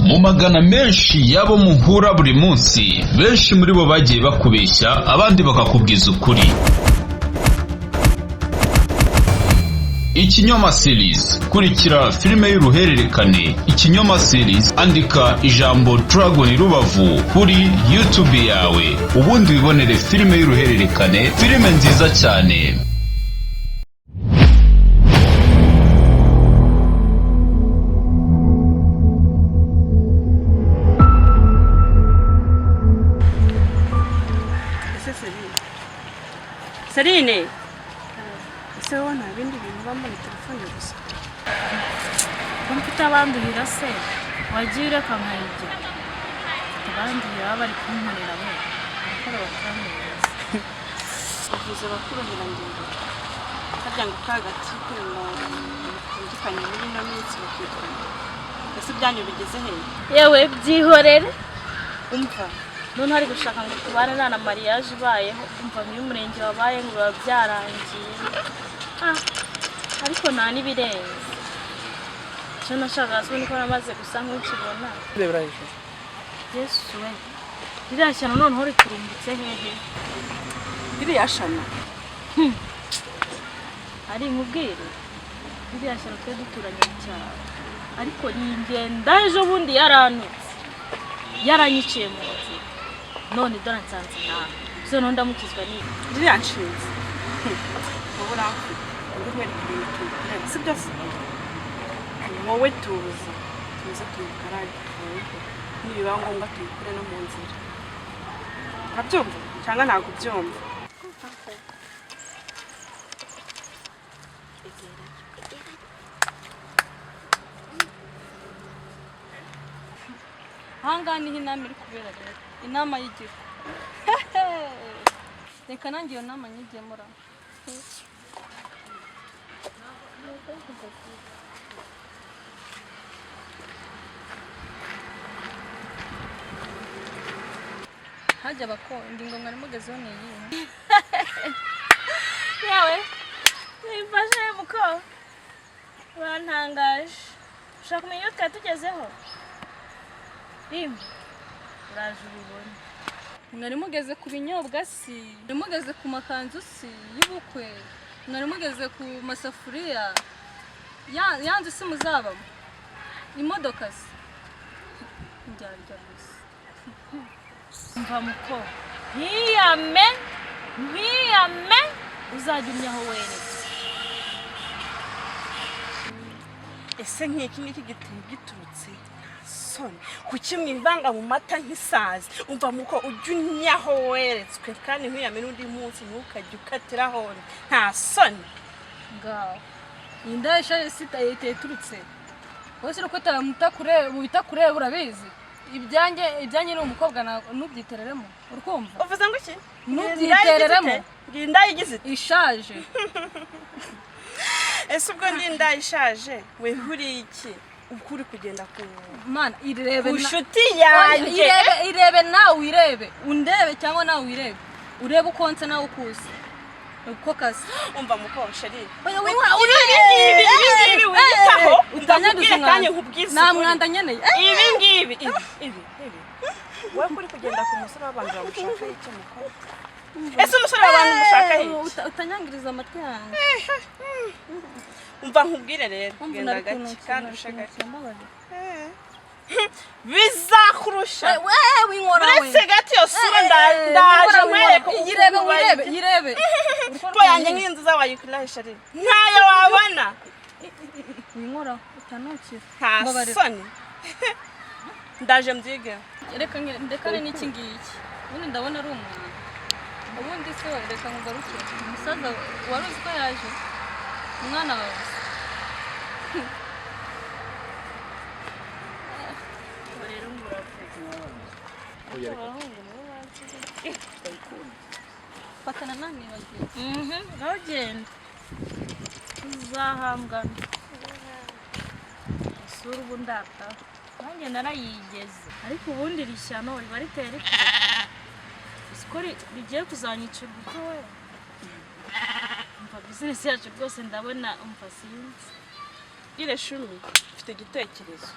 mu magana menshi yabo muhura buri munsi, benshi muri bo bagiye bakubeshya abandi bakakubwiza ukuri. Ikinyoma series, kurikira filime y'uruhererekane Ikinyoma series, andika ijambo Dragon Rubavu kuri YouTube yawe, ubundi wibonere filime y'uruhererekane, filime nziza cyane. Serine, ese wowe nta bindi bintu bamba muri telefone gusa? Mfite abanduhira se wagiye ureka nkayijya abanduhira bari kunkorera bo bakora bakameza uvuze bakurohera ngendo harya ngo kagati kwema kungikanye muri no minsi bakitwana ese byanyu bigeze he? yewe byihorere umva none hari gushaka ngo tubane na mariage ibayeho umva muri murenge wabaye ngo babyarangiye ariko nta nibirenze cyo nashaka azwe niko namaze gusa nk'ukibona beburaje Yesu we birashana none hori turumbitse hehe birashana ari nkubwire birashana twe duturanye cyane ariko yingenda ejo bundi yaranyiciye mu nzi none dora nsanze nawe zo no ndamukizwa ni biranshinze ubura ngumwe n'ibintu si byose wowe tuza tukarage nibiba ngombwa tuyikure no mu nzira abyumva cyangwa ntago byumva hangani inama iri kubera rero inama y'igihe reka nanjye iyo nama nyigemura hajya bakondi ngo mwari mugezeho niyihe yawe nifashe muko bantangaje ushaka kumenya iyo twari tugezeho rimwe uraje ubibone mwari mugeze ku binyobwa si mwari mugeze ku makanzu si y'ubukwe mwari mugeze ku masafuriya yanzu si muzabamo imodoka si njyarya gusa mva muko ntiyame uzajya umyaho weretse ese nk'iki ngiki giteye giturutse soni kuki mwivanga mu mata nk'isazi umva muko ujya unyaho weretswe kandi ntuyame n'undi munsi ntukajya ukatiraho nta soni ngaho inda ishaje sitayete turutse wese uko tamutakure mu bitakure urabizi ibyanjye ni umukobwa nubyitereremo urkumva uvuze ngo iki nubyitereremo nginda yigize ishaje ese ubwo nginda ishaje we huri iki ukuri kugenda ku mana irebe nshuti yanjye irebe nawe irebe undebe cyangwa nawe irebe urebe ukonse nawe ukuze uko kazi umva muko sheri ibi witaho utanyaduza kandi nkubwiza namwanda nyeneye ibi wowe kuri kugenda ku musore w'abantu bamushaka iki muko ese umusore w'abantu mushaka iki utanyangiriza amatwi yanjye umva nkubwire rero genda gake kandi ushagake bizakurusha wewe inkora we uretse gato yosura ndaje mwereka yirebe po yanjye nk'inzu zawayikurahisha rero ntayo wabona inkora utanukira nta soni ndaje mbyige reka ndekane n'iki ngiki ubundi ndabona ari umwana ubundi se reka ngugaruke umusaza wari uzi ko yaje umwana wawe fatana nani bagiye ntugende uzahambwana isura ubu ndata nanjye narayigeze ariko ubundi rishyano riba riteye rikure siko rigiye kuzanyicira uko we umva bizinesi yacu rwose ndabona umva sinzi ire shumi mfite igitekerezo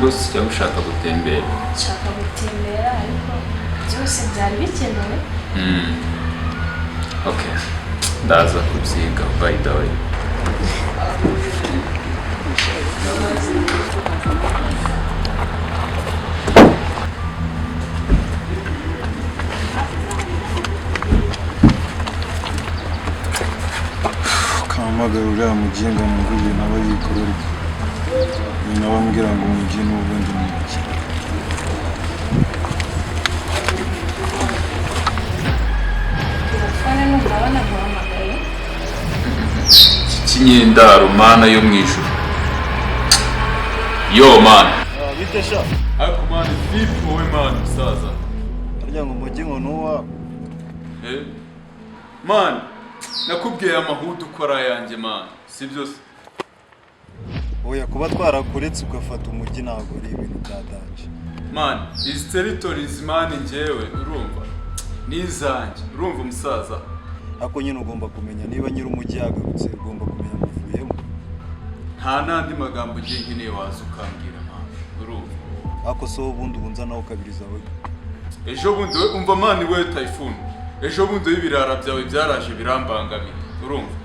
rwose cyangwa ushaka gutembera? nshaka gutembera ariko byose byari bikenewe. Okay, ndaza kubyiga by the way. Kamagara uriya muginga numva ibintu aba yikorera, ibintu aba ambwira ngo umujyi n'ubundi ni iki. Telefone n'urabona guhamagaye. Kinyendaro mana yo mwijuru. Yo man. Bite sha? Ariko man vipi wowe man musaza? Harya ngo umujyi ngo nuwa. Man, nakubwiye amahudu ukora yanjye man, si byose. Oya kuba twarakuretse ugafata umujyi ntabwo ari ibintu byadanje. Man, izi territories man njyewe urumva nizanjye, urumva umusaza. Ako nyine ugomba kumenya niba nyiri umujyi yagarutse, ugomba kumenya amuvuyemo. Nta nandi magambo ngiye nkeneye waza ukambwira man, urumva. Ako so ubundi ubunza nawe ukabiriza we. Ejo bundi we umva man we Typhoon. Ejo bundi ibirara byawe byaraje birambangamira, urumva.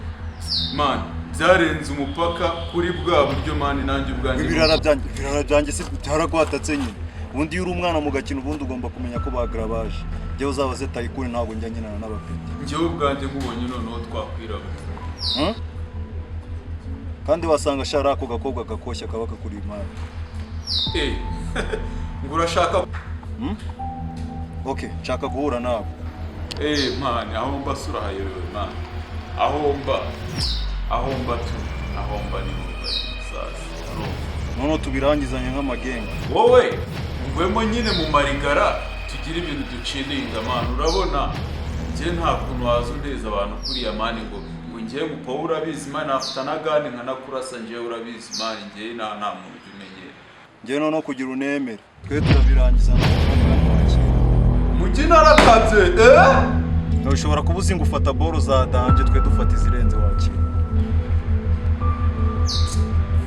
Man, byarenze umupaka kuri bwa buryo man nanjye ubwanjye. Ibirara byanjye se byaragwatatse nyine. Ubundi yuri umwana mu gakino ubundi ugomba kumenya ko bagrabaje. Jewe uzabaze Typhoon ntabwo njya nyina n'abapeti. Njyewe ubwanjye nkubonye noneho twakwiraba. Kandi wasanga shara ako gakobwa gakoshya kabaka kuri imana. Ngo urashaka Okay, nshaka guhura nawe. Man, aho mba sura hayobewe man. Aho mba ni sasa. Noneho tubirangizanye nk'amagenga. Wowe ngwemo nyine mu marigara tugira ibintu duciringa man, urabona nje nta kuntu waza undeza abantu kuriya man ngo ngiye gupa urabizi man afita nagandi nkanakurasa nje urabizi man ngiye nta muntu umenyera. Ngiye noneho kugira unemere. Twe turabirangiza n'abandi bakira. Mujyi narakatse Ushobora kubuza ingufata boro za danje twe dufata izirenze wakira.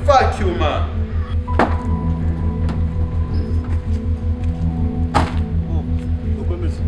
Fuck you man. Ukomeze.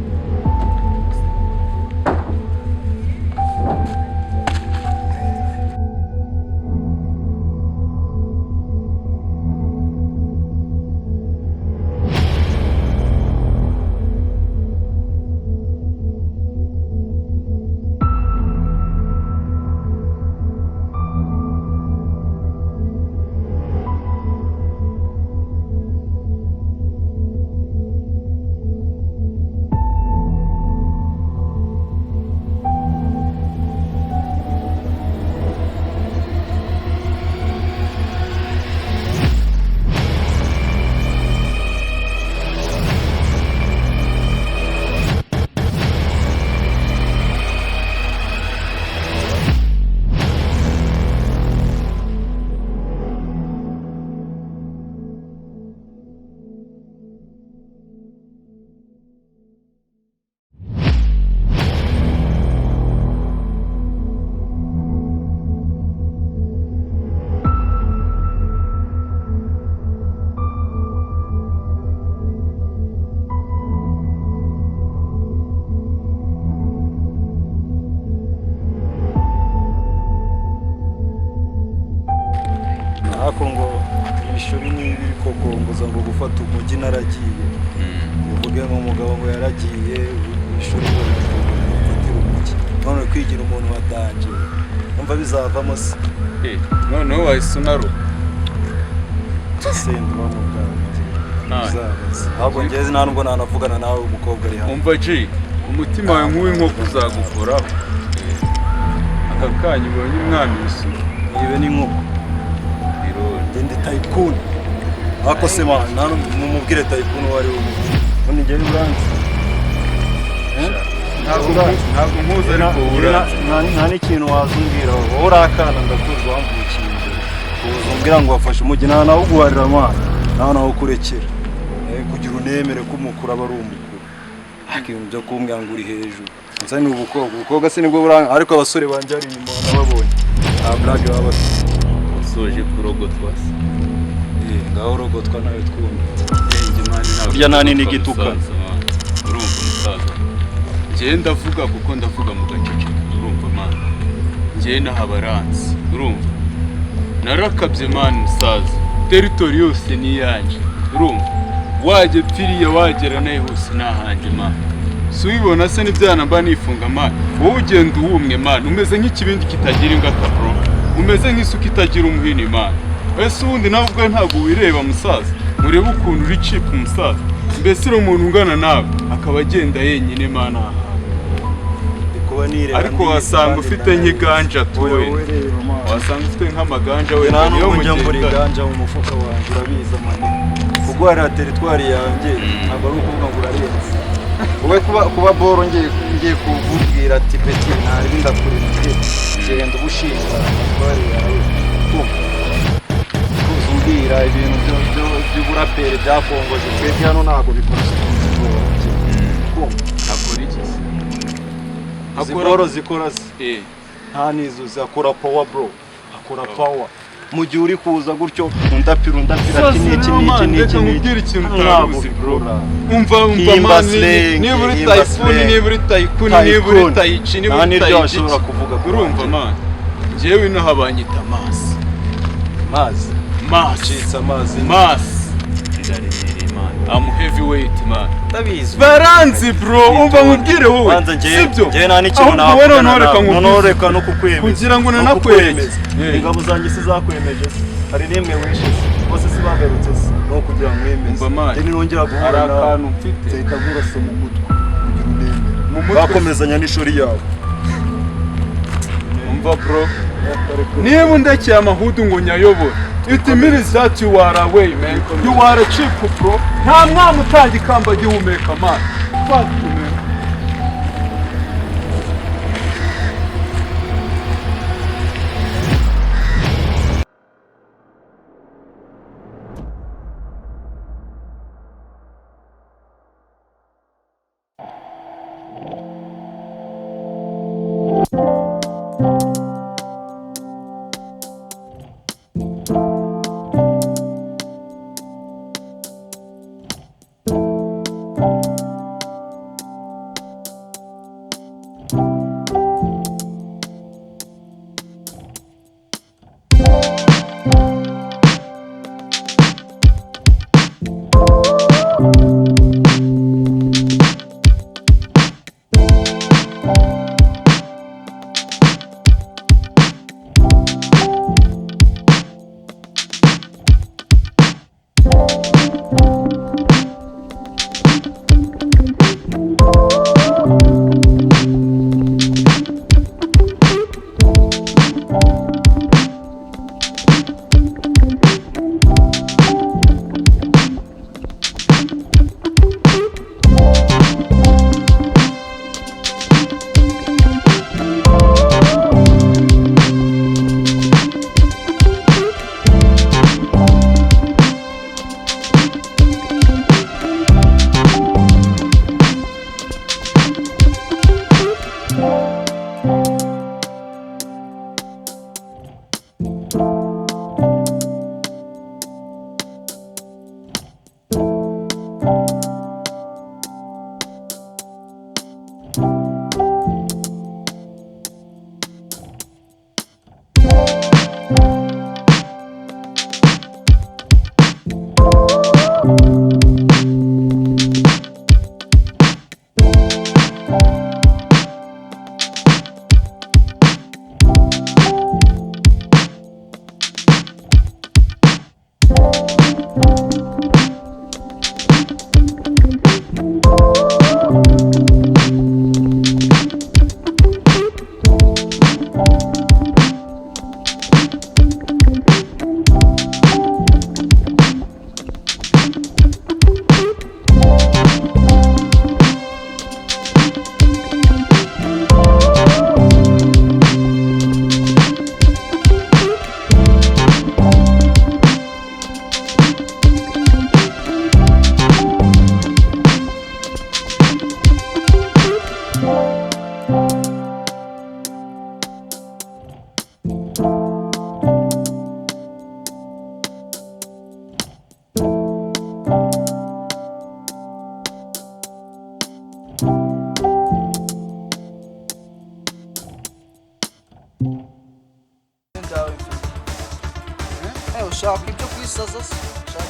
Ako ngo ishuri n'ibiri koko ngoza ngo gufata umujyi naragiye. Uvuge ngo umugabo ngo yaragiye ishuri ngo gufatira umujyi. None kwigira umuntu watanje. Umva bizavamo se. Noneho wahise unaro. Sendwa mu bwanjye. Ahubwo ngeze nta nubwo nanavugana nawe umukobwa ari hano. Umva G, umutima wawe nk'uw'inkoko uzagukoraho. Aka kanya ubonye umwana w'isuku. Ibe ni nkoko. Ndende Typhoon. Ako se man, mumubwire Typhoon wari wo. None ngeri uranzi. Ntabwo mpuze ariko uranzi. Nta n'ikintu wazumbwira wowe urakana ndakuzi wambukiye imbere. Uzumbwira ngo wafashe umujyi nawe uguharira amana. Nawe ukurekera. Kugira unemere ko umukuru aba ari umukuru. Akintu byo kumbwira ngo uri hejuru. Nsa ni ubukobwa se nibwo buranga ariko abasore banje ari inyuma nababonye. Abura baba soje kurogotwa se. ngaho rogotwa nawe twumva burya nta nini gitukana urumva musaza njye ndavuga kuko ndavuga mu gacece urumva mani njye nahabaranzi urumva narakabye mani musaza teritori yose ni iyanjye urumva wajye pfiriye wagera nayo hose nahanje mani si ubibona se n'ibyana mba nifunga mani wowe ugenda uwumwe mani umeze nk'ikibindi kitagira ingata bro umeze nk'isuka itagira umuhini mani ese ubundi nawe ubwo ntabwo wireba musaza murebe ukuntu uri chip musaza mbese uri umuntu ungana nawe akaba agenda yenyine mana ariko wasanga ufite nk'iganja tuwe wasanga ufite nk'amaganja we niyo muri ganja mu mufuka wanjye urabiza mani kugwara teritwari yanjye ntabwo ari ukuvuga ngo urarenze wowe kuba boro ngiye kuvubwira ati peti ntari ndakurinde genda ubushinga teritwari yawe kuzumbira ibintu by'uburaperi byakongoje twebwe hano ntabwo bikora Ziboro zikora se nta nizo zakora power bro akora power mu gihe uri kuza gutyo undapira ati niki nkubwira ikintu utaruzi bro umva mani niba uri typhoon niba uri tycoon niba uri taichi niba uri taichi urumva mani njyewe no habanyita mazi I'm heavyweight man. Tabizi. Baranzi bro, umva mubwire wowe. Sibyo. Je nta n'ikintu nawe. Nonoreka no kukwemeza. Kugira ngo nanakwemeze. Ingabo zanjye sizakwemeje. Hari nimwe wishe. Bose sibagarutse no kugira ngo mwemeze. Ni nongera guhura akantu mfite. Zitagura se mu mutwe. Kugira uneme. Mu mutwe bakomezanya n'ishuri yawe. Umva bro. Niba undekeye amahudu ngo nyayobore. It means that you are away, man. You are a cheap bro. Nta mwana utangi kamba gihumeka man. Fuck you, man. ushaka ibyo kwisaza se ushaka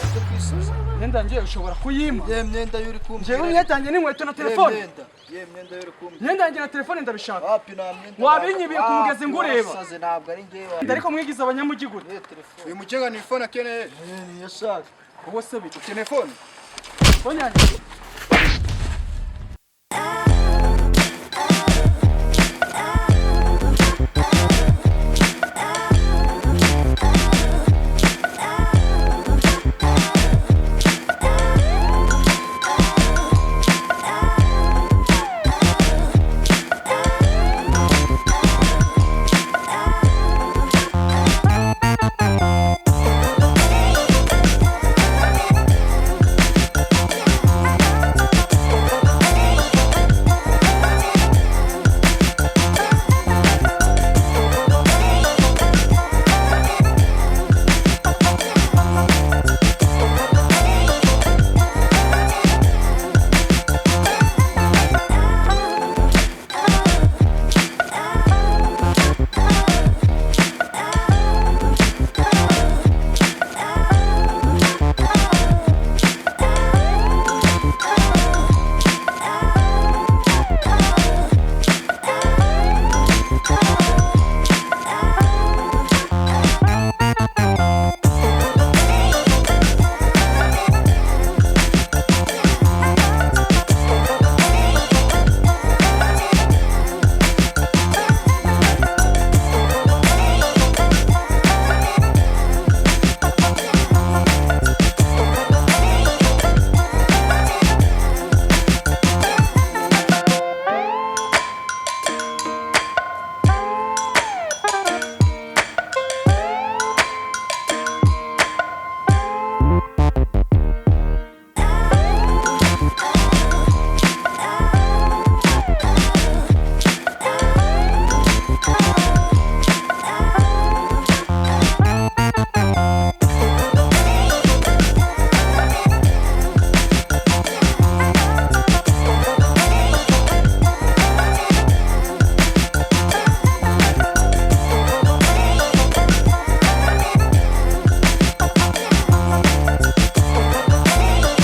ibyo kwisaza Myenda ngiye ushobora kuyima. ye myenda yuri kumbwira Ngiye myenda yanjye n'inkweto na telefone. ye myenda yuri kumbwira Myenda yanjye na telefone ndabishaka. wapi na myenda Wabinyibiye ku mugezi ngureba. wasaze ntabwo ari ngewe Ariko mwigize abanyamugi gute? telefone uyu mukega ni phone akeneye ni yashaka Uwo se bito. telefone Phone yanjye.